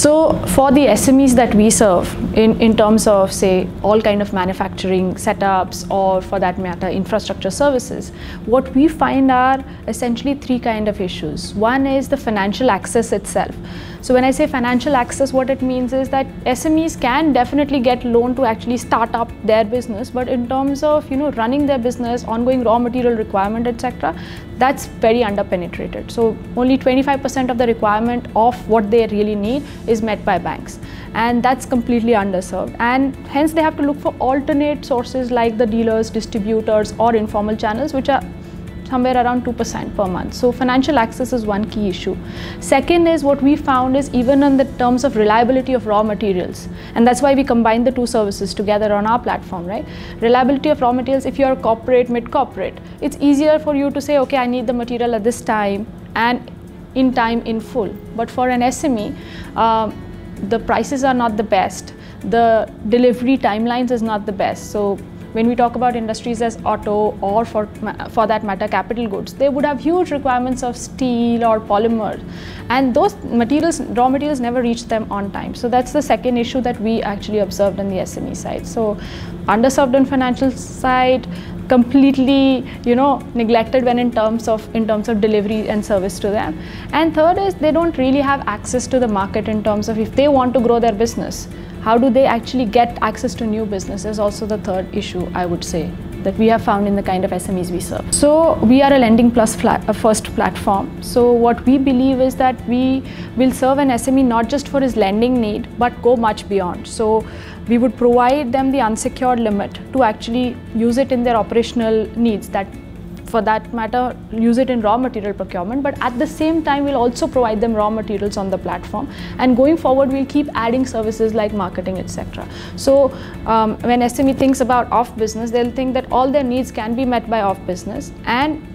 So for the SMEs that we serve in terms of, say, all kind of manufacturing setups, or for that matter infrastructure services, what we find are essentially three kind of issues. One is the financial access itself. So when I say financial access, what it means is that SMEs can definitely get loan to actually start up their business, but in terms of running their business, ongoing raw material requirement, etc., that's very underpenetrated. So only 25% of the requirement of what they really need is met by banks, and that's completely underserved, and hence they have to look for alternate sources like the dealers, distributors, or informal channels, which are somewhere around 2% per month. So financial access is one key issue. Second is, what we found is, even on the terms of reliability of raw materials, and that's why we combine the two services together on our platform, right? Reliability of raw materials, if you're corporate, mid-corporate, it's easier for you to say, okay, I need the material at this time and in time, in full. But for an SME, the prices are not the best, the delivery timelines is not the best. So when we talk about industries as auto, or for that matter capital goods, they would have huge requirements of steel or polymer, and those raw materials never reach them on time. So that's the second issue that we actually observed on the SME side. So underserved on financial side, completely neglected when in terms of delivery and service to them. And third is, they don't really have access to the market in terms of, if they want to grow their business, how do they actually get access to new businesses? Also the third issue, I would say, that we have found in the kind of SMEs we serve. So we are a lending plus first platform. So what we believe is that we will serve an SME not just for his lending need, but go much beyond. So we would provide them the unsecured limit to actually use it in their operational needs, that for that matter use it in raw material procurement, but at the same time we'll also provide them raw materials on the platform, and going forward we'll keep adding services like marketing, etc. So when SME thinks about off business, they'll think that all their needs can be met by off business, and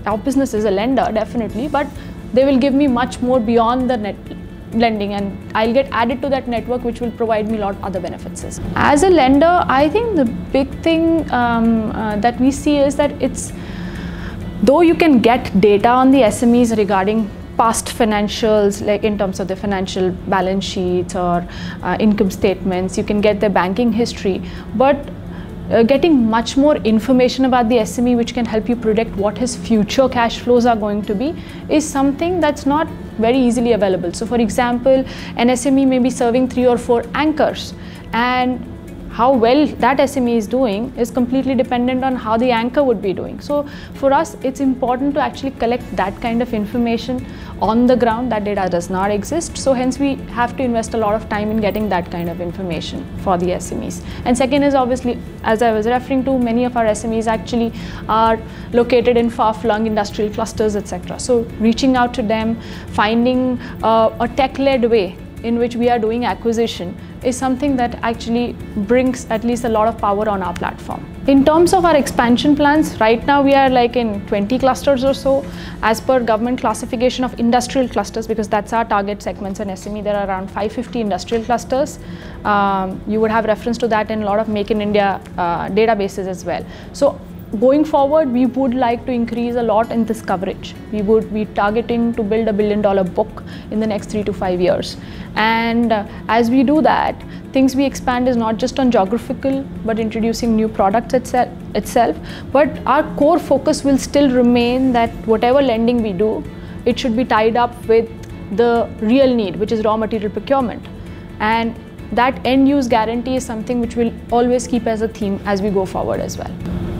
off business is a lender definitely, but they will give me much more beyond the lending, and I'll get added to that network, which will provide me a lot of other benefits as well. As a lender, I think the big thing that we see is that though you can get data on the SMEs regarding past financials, like in terms of the financial balance sheets or income statements, you can get their banking history, but getting much more information about the SME, which can help you predict what his future cash flows are going to be, is something that's not very easily available. So for example, an SME may be serving 3 or 4 anchors, and how well that SME is doing is completely dependent on how the anchor would be doing. So for us, it's important to actually collect that kind of information on the ground. That data does not exist. So hence we have to invest a lot of time in getting that kind of information for the SMEs. And second is, obviously, as I was referring to, many of our SMEs actually are located in far-flung industrial clusters, etc. So reaching out to them, finding a tech-led way in which we are doing acquisition is something that actually brings at least a lot of power on our platform. In terms of our expansion plans, right now we are like in 20 clusters or so. As per government classification of industrial clusters, because that's our target segments in SME, there are around 550 industrial clusters. You would have reference to that in a lot of Make in India databases as well. So going forward, we would like to increase a lot in this coverage. We would be targeting to build $1 billion book in the next 3 to 5 years. And as we do that, things we expand is not just on geographical, but introducing new products itself. But our core focus will still remain that whatever lending we do, it should be tied up with the real need, which is raw material procurement. And that end-use guarantee is something which we'll always keep as a theme as we go forward as well.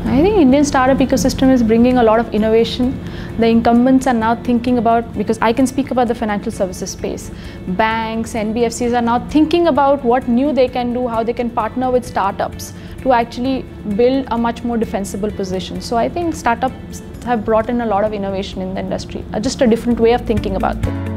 I think Indian startup ecosystem is bringing a lot of innovation. The incumbents are now thinking about, because I can speak about the financial services space, banks, NBFCs are now thinking about what new they can do, how they can partner with startups to actually build a much more defensible position. So I think startups have brought in a lot of innovation in the industry, just a different way of thinking about things.